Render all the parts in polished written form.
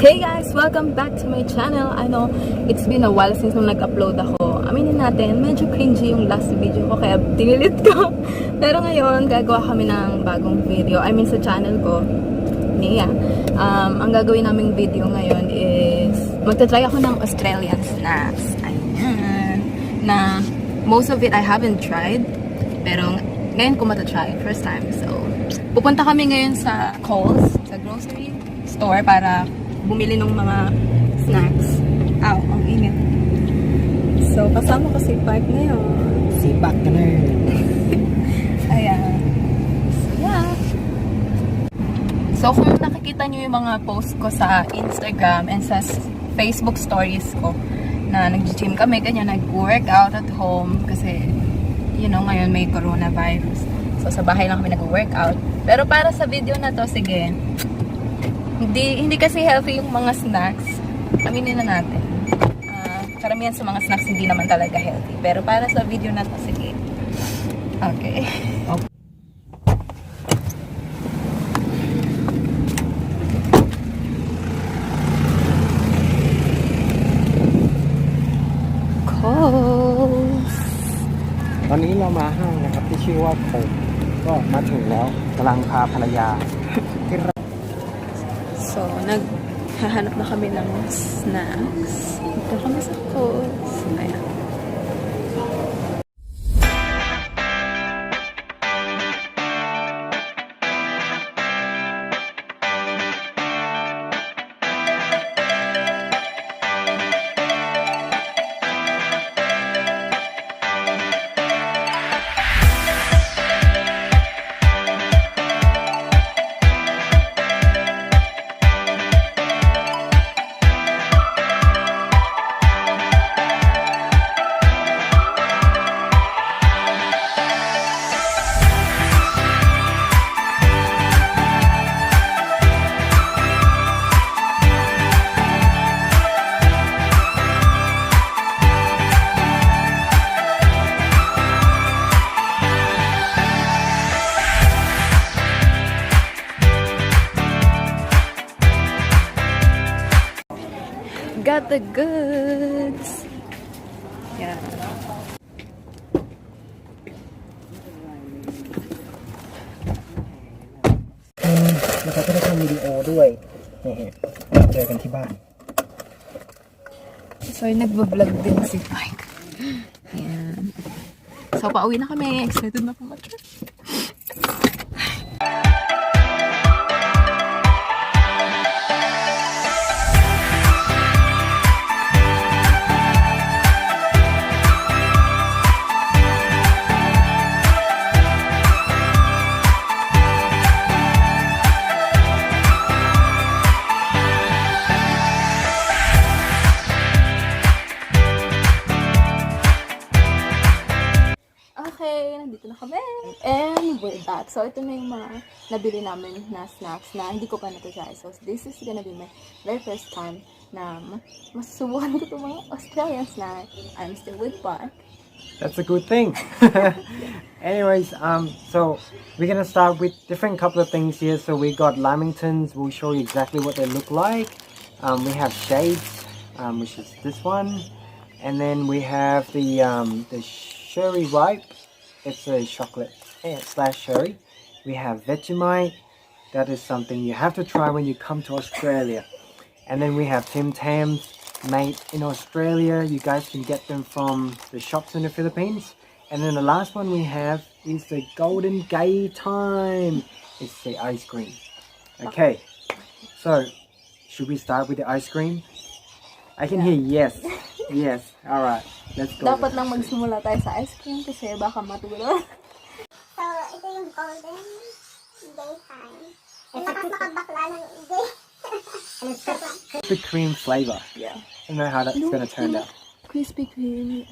Hey guys! Welcome back to my channel. I know, it's been a while since nung nag-upload ako. Aminin natin, medyo cringy yung last video ko, kaya dinilit ko. Pero ngayon, gagawa kami ng bagong video. I mean, sa channel ko. Nia. Ang gagawin naming video ngayon is, magta-try ako ng Australian snacks. Ayan. Na, most of it I haven't tried. Pero, ngayon ko mata-try. First time. So, pupunta kami ngayon sa Coles, sa grocery store para bumili ng mga snacks. Ow, ang init. So, kasama ko si Park ngayon. Si Park ka na. Ayan. So, yeah. So, kung nakikita nyo yung mga post ko sa Instagram and sa Facebook stories ko na nag-gym kami, ganyan, nag-workout at home kasi, you know, ngayon may coronavirus. So, sa bahay lang kami nag-workout. Pero para sa video na to, sige, hindi kasi healthy yung mga snacks. Aminin na natin. Karamihan sa mga snacks hindi naman talaga healthy. Pero para sa video na to, sige. Okay. Coles ตอนนี้เรามาห้างนะครับที่ชื่อว่าโคมก็มาถึงแล้วกำลังพาภรรยา So, naghahanap na kami ng snacks. Ito kami sa Coles. Ayan. Got the goods. Yeah.แล้วเขาก็ได้ทำวิดีโอด้วยนี่เจอกันที่บ้าน So, nagbablog din si Mike. Ayan. So, pauwi na kami. Excited na po mag-trip. Okay, nandito na kami. And we're back. So, ito na yung mga nabili namin na snacks na hindi ko pa na-try. So, this is gonna be my very first time na masusubukan ko itong mga Australian snacks. I'm still with Park. That's a good thing. Anyways, so we're gonna start with different couple of things here. So we got lamingtons. We'll show you exactly what they look like. We have shades, which is this one, and then we have the Sherry Ripe. It's a chocolate slash sherry. We have Vegemite. That is something you have to try when you come to Australia. And then we have Tim Tams made in Australia. You guys can get them from the shops in the Philippines. And then the last one we have is the golden Gaytime. It's the ice cream. Okay, so should we start with the ice cream? I can hear yes. Yes. Alright. Let's go. Dapat lang magsimula tayo sa ice cream kasi baka matulog. So, ito yung golden Gaytime. Lakas makabakla ng gay. The cream flavor. Yeah. I don't know how that's going to turn out. Crispy cream.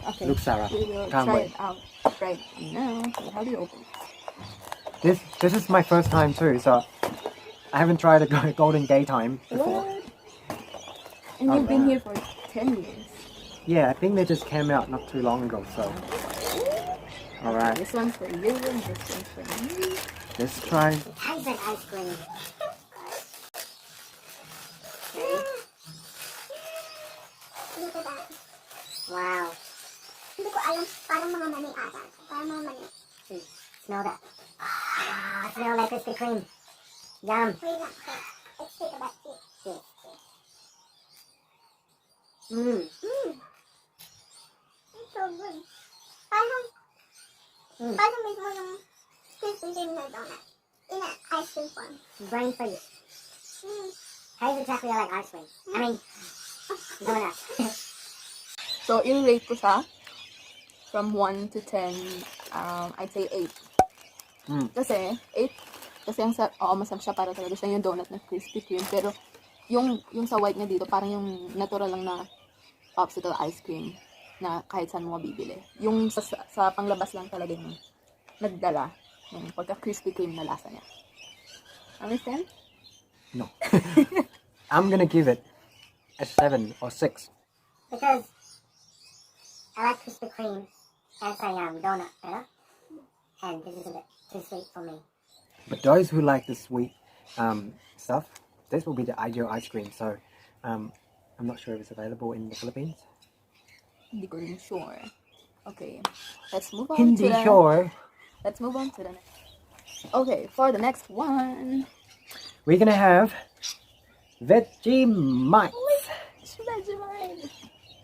Okay. Look, Sarah. We will Can't try wait. it out right now. So, how do you open it? This is my first time too, so I haven't tried a golden Gaytime before. What? And you've been here for 10 years. Yeah, I think they just came out not too long ago, so. Alright. This one's for you and this one's for me. Let's try. Tyson ice cream. Look at that. Wow. Hindi ko alam. Parang mga mani ata. Parang mga mani. Smell that. Ah, smell like Krispy Kreme. Yum. Wait lang. Okay. Let's take a bite. Yes. Mmm. It's so good. Parang mismo yung Krispy Kreme na donut. In an ice cream form. Brain freeze. Mm. Tastes exactly like ice cream. I mean, donut. So, i-rate ko siya from 1 to 10, I'd say 8. Kasi, 8, kasi masarap siya, para talaga siya yung donut na Krispy Kreme. Pero, yung sa white niya dito, parang yung natural lang na popsicle ice cream na kahit saan mo mabibili. Yung sa panglabas lang talaga yung nagdala yung pagka Krispy Kreme na lasa niya. Understand? No. I'm gonna give it a 7 or 6. Because I like Krispy Kreme as a donut better. And this is a bit too sweet for me. But those who like the sweet stuff, this will be the ideal ice cream. So I'm not sure if it's available in the Philippines. Hindi ko rin sure. Okay. Let's move on Hindi to the... sure. Let's move on to the next. Okay, for the next one. We're gonna have Vegemite. Vegemite.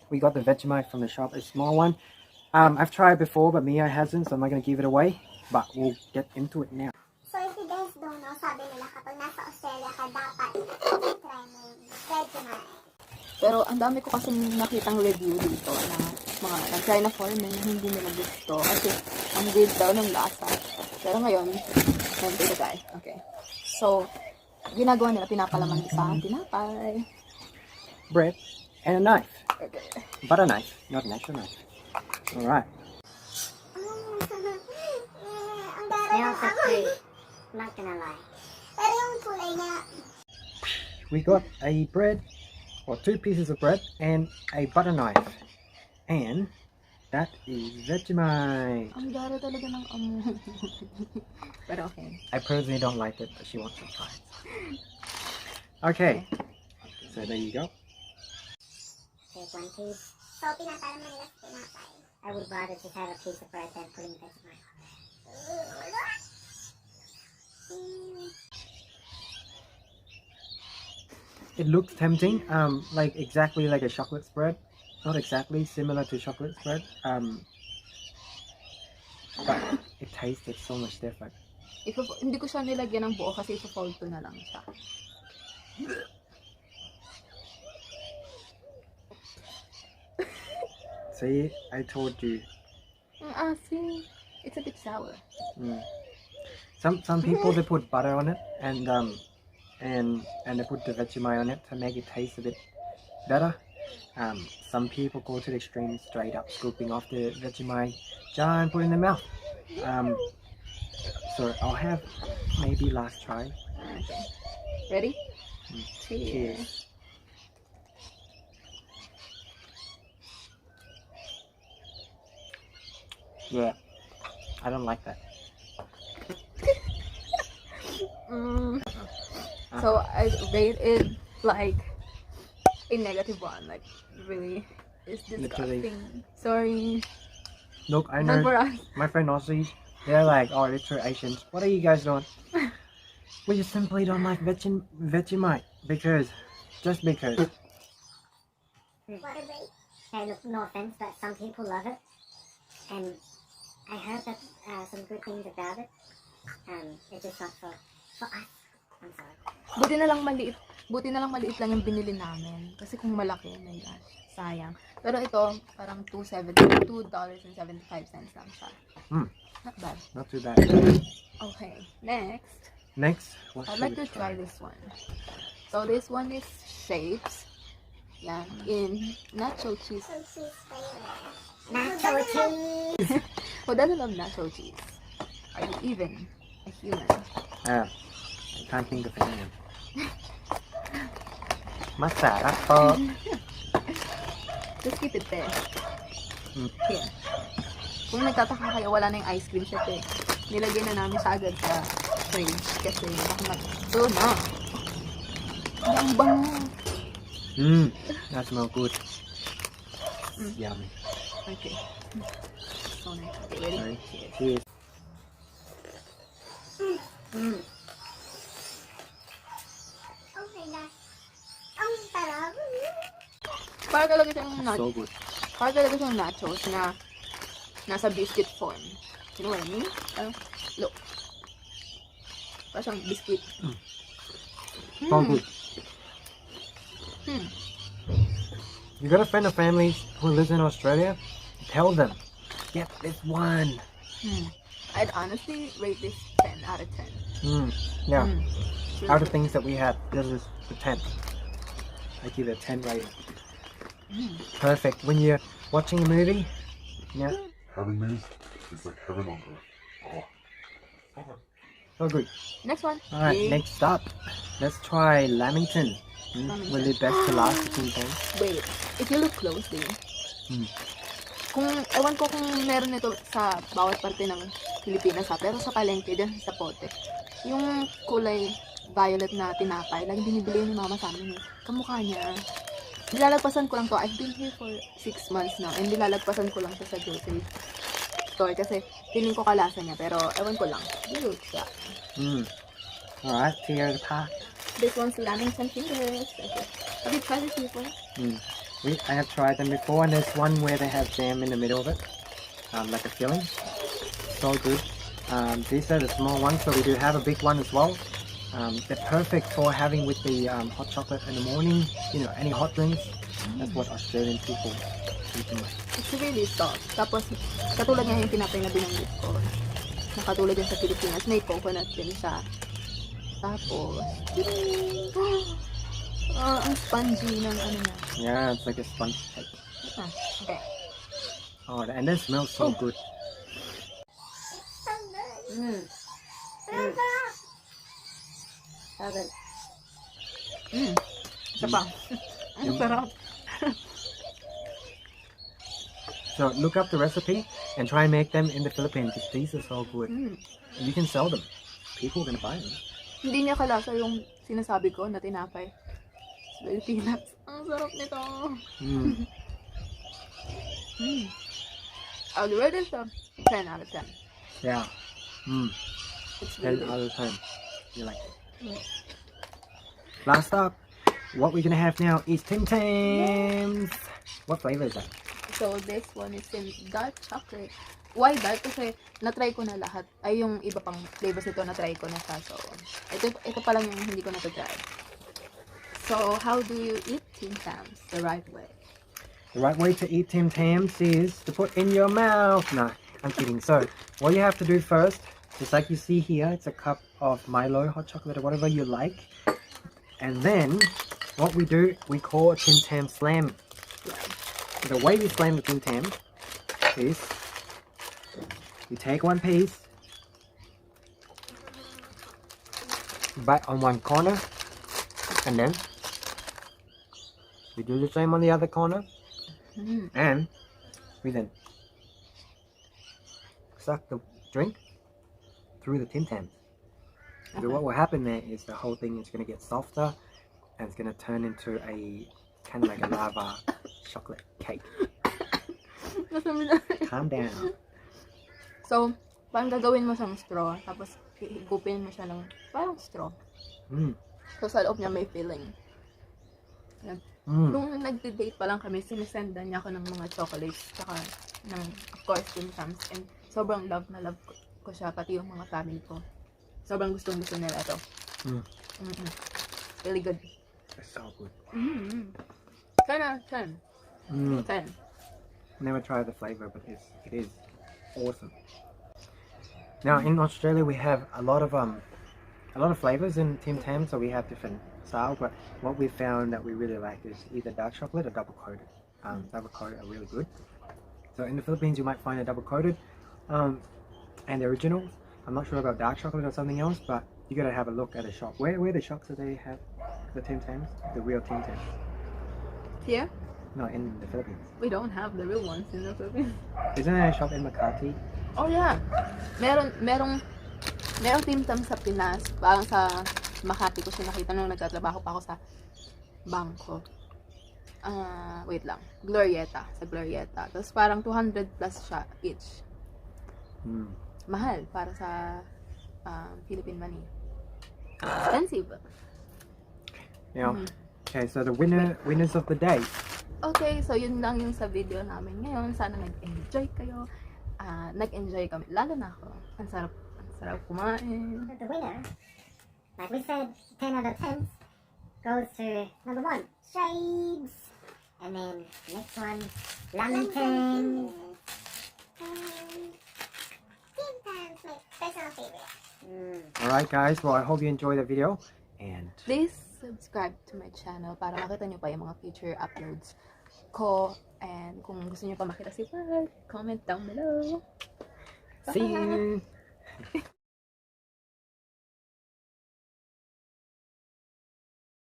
We got the Vegemite from the shop, a small one. I've tried before, but Mia hasn't, so I'm not gonna give it away. But we'll get into it now. So if you guys don't know, sabi nila kapag nasa Australia ka, dapat try mo yung Vegemite. Pero ang dami ko kasi nakitang review dito na mga nag-try na foreigner na hindi nila gusto kasi ang weird daw ng lasa. Pero ngayon, nandito na guys. Okay. So, ginagawa nila, pinapalaman sa tinapay. Bread and a knife. Okay. Butter knife, not an actual knife. Alright. Ang dara Smells ng so sweet. I'm not gonna lie. Pero yung kulay niya, We got a bread, or 2 pieces of bread, and a butter knife. And that is Vegemite. Ang dara talaga ng amoy. Pero okay. I personally don't like it, but she wants to try it. Okay. So there you go. Take one piece. so pinapalaman nila sa tinapay. I would rather just have a piece of bread than putting Vegemite on it. It looks tempting, like exactly like a chocolate spread. Not exactly similar to chocolate spread, but it tasted so much different. Hindi ko siya nilagyan ng buo kasi ipo-fold ko na lang siya. See, I told you. Ang asin. It's a bit sour. Some people they put butter on it and they put the Vegemite on it to make it taste a bit better. Some people go to the extreme, straight up scooping off the Vegemite jar and put it in their mouth. So I'll have maybe last try. Okay. Ready? Cheers. Yeah, I don't like that. So I rate it like a -1. Like really, it's Literally. disgusting. Sorry. Look, I Not know for us. my friend Aussie, they're like, oh, it's for Asians. What are you guys doing? We just simply don't like Vegemite just because. Water break. Hey, look, no offense, but some people love it. And I heard that some good things about it. It's just not for us. I'm sorry. Buti na lang maliit lang yung binili namin. Kasi kung malaki, my gosh, sayang. Pero ito, parang $2.75 lang siya. Not bad. Not too bad. Okay, next. Next, what I'd should like we to try this one. So this one is shapes. Yeah, in nacho cheese. So cheese flavor. Nacho cheese! Who doesn't love nacho cheese? Are you even a human? I can't think of any. Masarap po. Just keep it there. Mm. Here. Kung nagtataka kayo, wala na yung ice cream siya eh. Nilagay na namin siya agad sa fridge kasi baka so na. Ang bango. That smells good. Yummy. Okay. So nice. Okay, ready? Sorry. Cheers. Oh my gosh. Ang sarap. Para talaga siyang So good. para talaga siyang nachos na nasa biscuit form. You know what I mean? Look. Para siyang biscuit. So good. You got a friend or family who lives in Australia? Tell them. Get this one. I'd honestly rate this 10 out of 10. Yeah. Really Out of good. things that we had, this is the 10th. I give it a 10 rating. Perfect. When you're watching a movie, yeah, Having these is like heaven on earth. Oh. so good. Next one. Alright, next up, let's try Lamington. Lamington. Will it best to last between things? Wait, if you look closely, ewan ko kung meron nito sa bawat parte ng Pilipinas pero sa palengke dyan sa pote, yung kulay violet na tinapay, lagi binibili ni mama sa amin. Kamukha niya. Nilalagpasan ko lang to. I've been here for 6 months now and nilalagpasan ko lang siya sa grocery store kasi feeling ko kalasa niya pero ewan ko lang. Cute siya. Alright, tear apart. This one's Lamington fingers. Okay. Have you tried this before? I have tried them before, and there's one where they have jam in the middle of it, like a filling. So good. These are the small ones, so we do have a big one as well. They're perfect for having with the hot chocolate in the morning. You know, any hot drinks. That's what Australian people eat the most. It's really soft. Tapos, katulad nga yung tinapay na binanggit ko. Na katulad din sa Pilipinas, may coconut din siya. Tapos, ang spongy ng ano na. Yeah, it's like a sponge cake. Okay. Oh, and that smells so good. So good. Ang sarap. Isa pa. Ang sarap. So look up the recipe and try and make them in the Philippines. These are so good. And you can sell them. People are gonna buy them. Hindi niya kalasa yung sinasabi ko na tinapay. It's very peanuts. Ang sarap nito. I'll rate this a 10 out of 10. Yeah. It's 10 really out good. of 10. You like it. Last up, what we're gonna have now is Tim Tams. What flavor is that? So this one is in dark chocolate. Why dark? Kasi na-try ko na lahat. Ay yung iba pang flavors nito na-try ko na siya. So ito pa lang yung hindi ko na-try. So how do you eat Tim Tams the right way? The right way to eat Tim Tams is to put in your mouth. Nah, I'm kidding. So what you have to do first, just like you see here, it's a cup of Milo hot chocolate or whatever you like. And then what we do, we call a Tim Tam slam. The way we slam the Tim Tam is you take one piece, bite on one corner, and then we do the same on the other corner, and we then suck the drink through the Tim Tams. So what will happen there is the whole thing is going to get softer and it's going to turn into a kind of like a lava chocolate cake. Calm down. So, parang gagawin mo siyang straw, tapos higupin mo siya ng parang straw. So, sa loob niya may filling. Yan. Nung nag-date pa lang kami, sinisendan niya ako ng mga chocolates, tsaka ng, of course, Tim Tams. And sobrang love na love ko siya, pati yung mga family ko. Sobrang gustong-gusto nila ito. Really good. It's so good. 10 out of 10. 10. Never tried the flavor, but it is awesome. Now in Australia we have a lot of flavors in Tim Tam, so we have different styles. But what we found that we really like is either dark chocolate or double coated. Double coated are really good. So in the Philippines you might find a double coated, and the originals. I'm not sure about dark chocolate or something else, but you gotta have a look at a shop. Where are the shops that they have the Tim Tams? The real Tim Tams? Here, No, in the Philippines. we don't have the real ones in the Philippines. Isn't there a shop in Makati? Oh yeah. Merong Tim Tam sa Pinas. Parang sa Makati ko siya nakita nung nagtatrabaho pa ako sa bangko. wait lang, Glorieta, sa Glorieta. Tapos parang 200 plus siya each. Mahal para sa Philippine money. Expensive. Yeah. Okay, so the winners of the day. Okay, so yun lang yung sa video namin ngayon. Sana nag-enjoy kayo. Nag-enjoy kami. Lalo na ako. Ang sarap kumain. The winner, like we said, 10 out of 10 goes to number 1, shades. And then next one, lantern. Gaytime's my personal favorite. Alright guys, well I hope you enjoyed the video and Please subscribe to my channel para makita nyo pa yung mga future uploads ko. And kung gusto nyo pa makita si Pat, comment down below. see you.